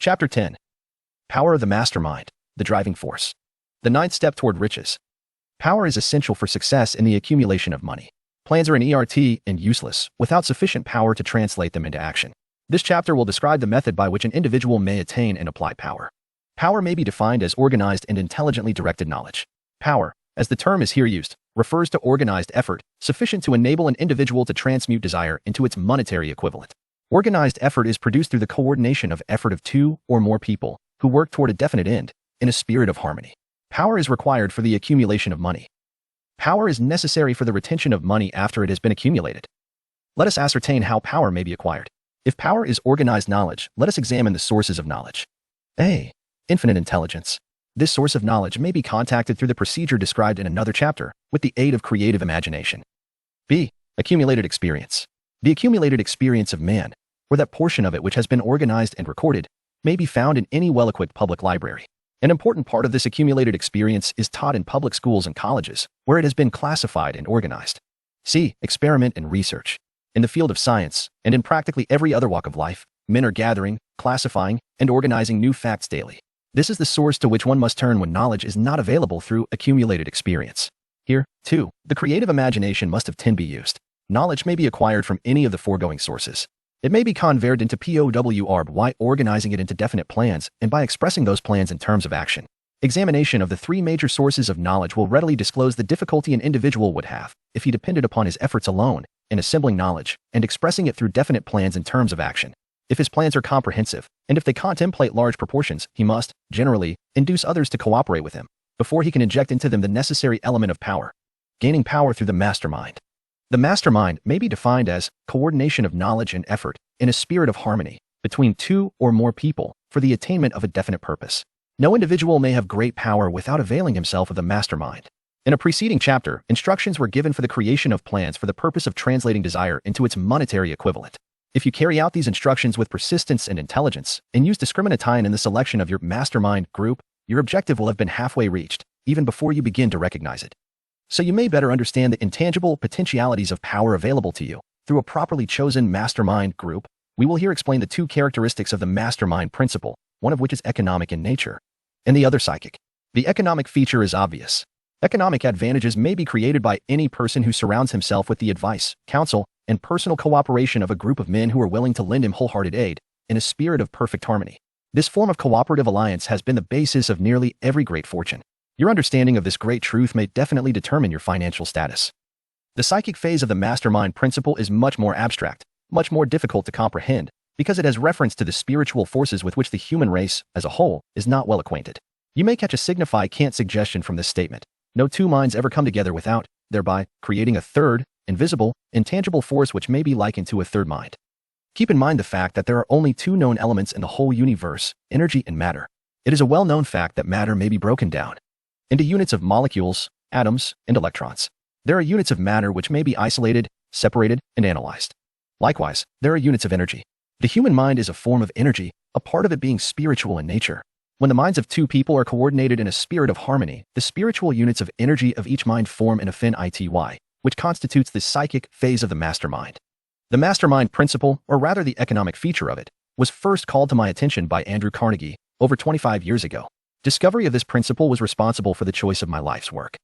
Chapter 10. Power of the Mastermind, the Driving Force. The ninth step toward riches. Power is essential for success in the accumulation of money. Plans are inert and useless without sufficient power to translate them into action. This chapter will describe the method by which an individual may attain and apply power. Power may be defined as organized and intelligently directed knowledge. Power, as the term is here used, refers to organized effort sufficient to enable an individual to transmute desire into its monetary equivalent. Organized effort is produced through the coordination of effort of two or more people who work toward a definite end in a spirit of harmony. Power is required for the accumulation of money. Power is necessary for the retention of money after it has been accumulated. Let us ascertain how power may be acquired. If power is organized knowledge, let us examine the sources of knowledge. A. Infinite intelligence. This source of knowledge may be contacted through the procedure described in another chapter, with the aid of creative imagination. B. Accumulated experience. The accumulated experience of man, or that portion of it which has been organized and recorded, may be found in any well-equipped public library. An important part of this accumulated experience is taught in public schools and colleges, where it has been classified and organized. C. Experiment and research. In the field of science, and in practically every other walk of life, men are gathering, classifying, and organizing new facts daily. This is the source to which one must turn when knowledge is not available through accumulated experience. Here, too, the creative imagination must have be used. Knowledge may be acquired from any of the foregoing sources. It may be converted into POWR by organizing it into definite plans and by expressing those plans in terms of action. Examination of the three major sources of knowledge will readily disclose the difficulty an individual would have if he depended upon his efforts alone in assembling knowledge and expressing it through definite plans in terms of action. If his plans are comprehensive, and if they contemplate large proportions, he must, generally, induce others to cooperate with him before he can inject into them the necessary element of power. Gaining power through the mastermind. The mastermind may be defined as coordination of knowledge and effort in a spirit of harmony between two or more people for the attainment of a definite purpose. No individual may have great power without availing himself of the mastermind. In a preceding chapter, instructions were given for the creation of plans for the purpose of translating desire into its monetary equivalent. If you carry out these instructions with persistence and intelligence, and use discrimination in the selection of your mastermind group, your objective will have been halfway reached, even before you begin to recognize it. So you may better understand the intangible potentialities of power available to you through a properly chosen mastermind group. We will here explain the two characteristics of the mastermind principle, one of which is economic in nature, and the other psychic. The economic feature is obvious. Economic advantages may be created by any person who surrounds himself with the advice, counsel, and personal cooperation of a group of men who are willing to lend him wholehearted aid in a spirit of perfect harmony. This form of cooperative alliance has been the basis of nearly every great fortune. Your understanding of this great truth may definitely determine your financial status. The psychic phase of the mastermind principle is much more abstract, much more difficult to comprehend, because it has reference to the spiritual forces with which the human race, as a whole, is not well acquainted. You may catch a signify-can't suggestion from this statement. No two minds ever come together without, thereby, creating a third, invisible, intangible force which may be likened to a third mind. Keep in mind the fact that there are only two known elements in the whole universe, energy and matter. It is a well-known fact that matter may be broken down into units of molecules, atoms, and electrons. There are units of matter which may be isolated, separated, and analyzed. Likewise, there are units of energy. The human mind is a form of energy, a part of it being spiritual in nature. When the minds of two people are coordinated in a spirit of harmony, the spiritual units of energy of each mind form an affinity, which constitutes the psychic phase of the mastermind. The mastermind principle, or rather the economic feature of it, was first called to my attention by Andrew Carnegie over 25 years ago. Discovery of this principle was responsible for the choice of my life's work.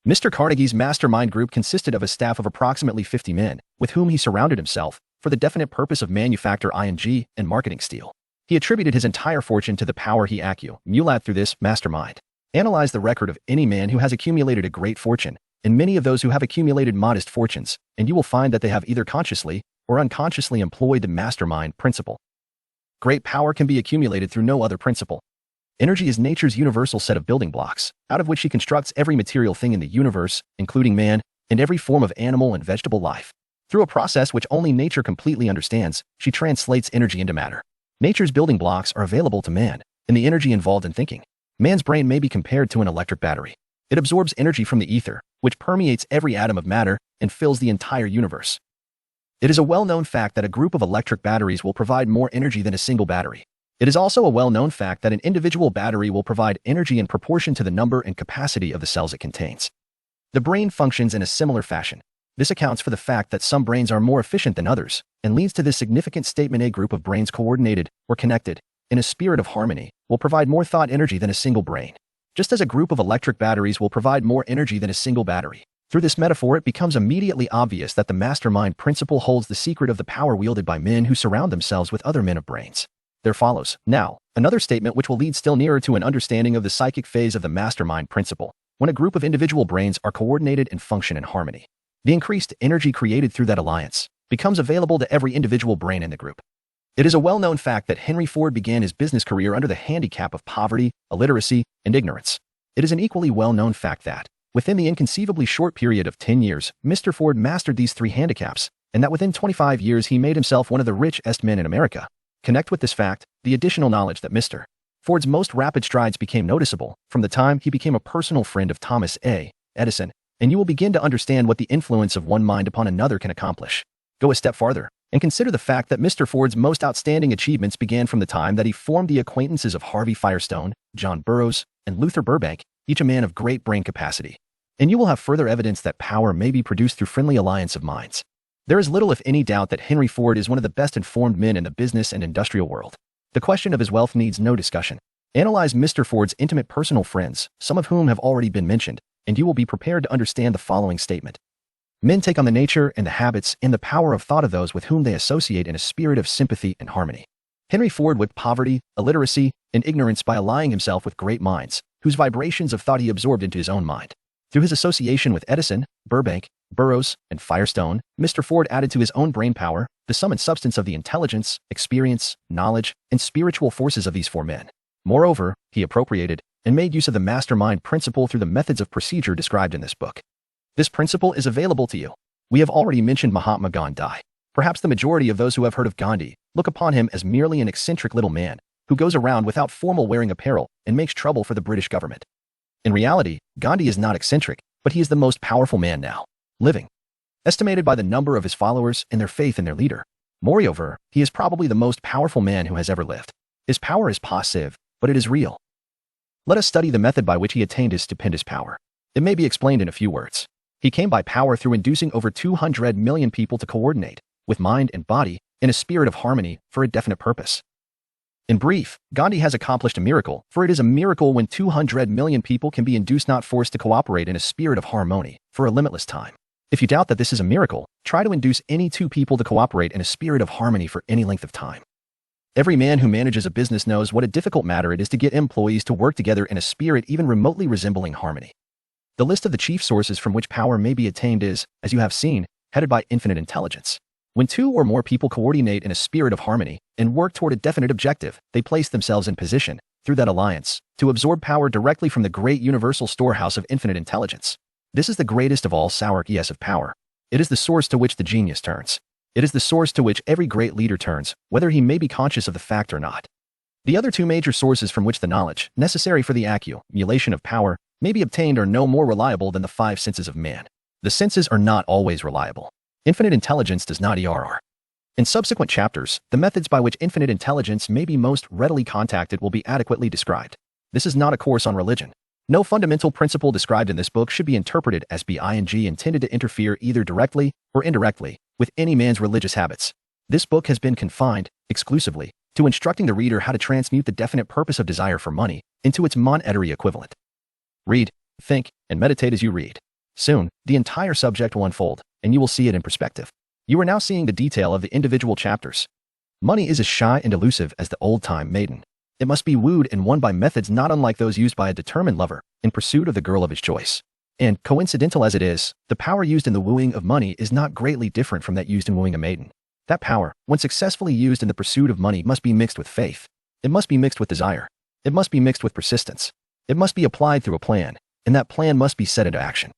Mr. Carnegie's mastermind group consisted of a staff of approximately 50 men, with whom he surrounded himself for the definite purpose of manufacture ing and marketing steel. He attributed his entire fortune to the power he accumulated through this mastermind. Analyze the record of any man who has accumulated a great fortune, and many of those who have accumulated modest fortunes, and you will find that they have either consciously or unconsciously employed the mastermind principle. Great power can be accumulated through no other principle. Energy is nature's universal set of building blocks, out of which she constructs every material thing in the universe, including man, and every form of animal and vegetable life. Through a process which only nature completely understands, she translates energy into matter. Nature's building blocks are available to man, and the energy involved in thinking. Man's brain may be compared to an electric battery. It absorbs energy from the ether, which permeates every atom of matter and fills the entire universe. It is a well-known fact that a group of electric batteries will provide more energy than a single battery. It is also a well-known fact that an individual battery will provide energy in proportion to the number and capacity of the cells it contains. The brain functions in a similar fashion. This accounts for the fact that some brains are more efficient than others, and leads to this significant statement: a group of brains coordinated or connected in a spirit of harmony, will provide more thought energy than a single brain. Just as a group of electric batteries will provide more energy than a single battery. Through this metaphor, it becomes immediately obvious that the mastermind principle holds the secret of the power wielded by men who surround themselves with other men of brains. There follows, now, another statement which will lead still nearer to an understanding of the psychic phase of the mastermind principle, when a group of individual brains are coordinated and function in harmony. The increased energy created through that alliance becomes available to every individual brain in the group. It is a well-known fact that Henry Ford began his business career under the handicap of poverty, illiteracy, and ignorance. It is an equally well-known fact that, within the inconceivably short period of 10 years, Mr. Ford mastered these three handicaps, and that within 25 years he made himself one of the richest men in America. Connect with this fact, the additional knowledge that Mr. Ford's most rapid strides became noticeable from the time he became a personal friend of Thomas A. Edison, and you will begin to understand what the influence of one mind upon another can accomplish. Go a step farther, and consider the fact that Mr. Ford's most outstanding achievements began from the time that he formed the acquaintances of Harvey Firestone, John Burroughs, and Luther Burbank, each a man of great brain capacity. And you will have further evidence that power may be produced through friendly alliance of minds. There is little if any doubt that Henry Ford is one of the best informed men in the business and industrial world. The question of his wealth needs no discussion. Analyze Mr. Ford's intimate personal friends, some of whom have already been mentioned, and you will be prepared to understand the following statement. Men take on the nature and the habits and the power of thought of those with whom they associate in a spirit of sympathy and harmony. Henry Ford whipped poverty, illiteracy, and ignorance by allying himself with great minds, whose vibrations of thought he absorbed into his own mind. Through his association with Edison, Burbank, Burroughs, and Firestone, Mr. Ford added to his own brain power, the sum and substance of the intelligence, experience, knowledge, and spiritual forces of these four men. Moreover, he appropriated and made use of the mastermind principle through the methods of procedure described in this book. This principle is available to you. We have already mentioned Mahatma Gandhi. Perhaps the majority of those who have heard of Gandhi look upon him as merely an eccentric little man who goes around without formal wearing apparel and makes trouble for the British government. In reality, Gandhi is not eccentric, but he is the most powerful man now living, estimated by the number of his followers and their faith in their leader. Moreover, he is probably the most powerful man who has ever lived. His power is passive, but it is real. Let us study the method by which he attained his stupendous power. It may be explained in a few words. He came by power through inducing over 200 million people to coordinate, with mind and body, in a spirit of harmony, for a definite purpose. In brief, Gandhi has accomplished a miracle, for it is a miracle when 200 million people can be induced not forced to cooperate in a spirit of harmony, for a limitless time. If you doubt that this is a miracle, try to induce any two people to cooperate in a spirit of harmony for any length of time. Every man who manages a business knows what a difficult matter it is to get employees to work together in a spirit even remotely resembling harmony. The list of the chief sources from which power may be attained is, as you have seen, headed by infinite intelligence. When two or more people coordinate in a spirit of harmony and work toward a definite objective, they place themselves in position, through that alliance, to absorb power directly from the great universal storehouse of infinite intelligence. This is the greatest of all sources of power. It is the source to which the genius turns. It is the source to which every great leader turns, whether he may be conscious of the fact or not. The other two major sources from which the knowledge, necessary for the accumulation of power, may be obtained are no more reliable than the five senses of man. The senses are not always reliable. Infinite intelligence does not ERR. In subsequent chapters, the methods by which infinite intelligence may be most readily contacted will be adequately described. This is not a course on religion. No fundamental principle described in this book should be interpreted as being intended to interfere either directly or indirectly with any man's religious habits. This book has been confined, exclusively, to instructing the reader how to transmute the definite purpose of desire for money into its monetary equivalent. Read, think, and meditate as you read. Soon, the entire subject will unfold, and you will see it in perspective. You are now seeing the detail of the individual chapters. Money is as shy and elusive as the old-time maiden. It must be wooed and won by methods not unlike those used by a determined lover in pursuit of the girl of his choice. And, coincidental as it is, the power used in the wooing of money is not greatly different from that used in wooing a maiden. That power, when successfully used in the pursuit of money, must be mixed with faith. It must be mixed with desire. It must be mixed with persistence. It must be applied through a plan, and that plan must be set into action.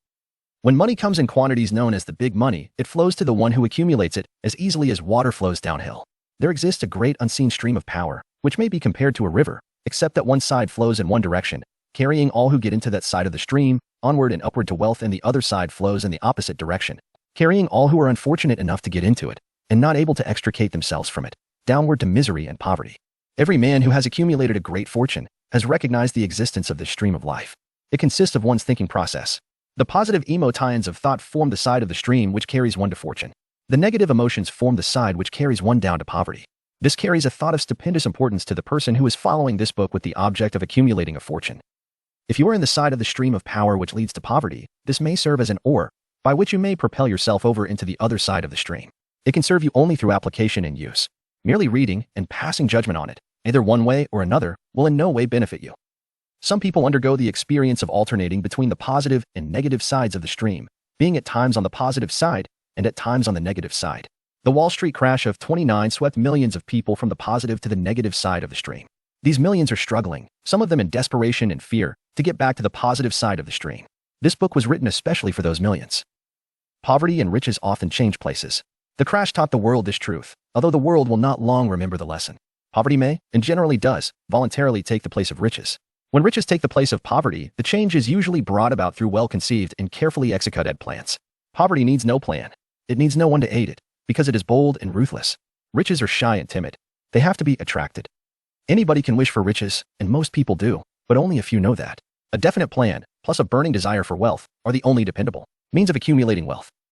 When money comes in quantities known as the big money, it flows to the one who accumulates it as easily as water flows downhill. There exists a great unseen stream of power, which may be compared to a river, except that one side flows in one direction, carrying all who get into that side of the stream, onward and upward to wealth, and the other side flows in the opposite direction, carrying all who are unfortunate enough to get into it, and not able to extricate themselves from it, downward to misery and poverty. Every man who has accumulated a great fortune has recognized the existence of this stream of life. It consists of one's thinking process. The positive emotions of thought form the side of the stream which carries one to fortune. The negative emotions form the side which carries one down to poverty. This carries a thought of stupendous importance to the person who is following this book with the object of accumulating a fortune. If you are in the side of the stream of power which leads to poverty, this may serve as an oar, by which you may propel yourself over into the other side of the stream. It can serve you only through application and use. Merely reading and passing judgment on it, either one way or another, will in no way benefit you. Some people undergo the experience of alternating between the positive and negative sides of the stream, being at times on the positive side and at times on the negative side. The Wall Street crash of '29 swept millions of people from the positive to the negative side of the stream. These millions are struggling, some of them in desperation and fear, to get back to the positive side of the stream. This book was written especially for those millions. Poverty and riches often change places. The crash taught the world this truth, although the world will not long remember the lesson. Poverty may, and generally does, voluntarily take the place of riches. When riches take the place of poverty, the change is usually brought about through well-conceived and carefully executed plans. Poverty needs no plan. It needs no one to aid it, because it is bold and ruthless. Riches are shy and timid. They have to be attracted. Anybody can wish for riches, and most people do, but only a few know that. A definite plan, plus a burning desire for wealth, are the only dependable means of accumulating wealth.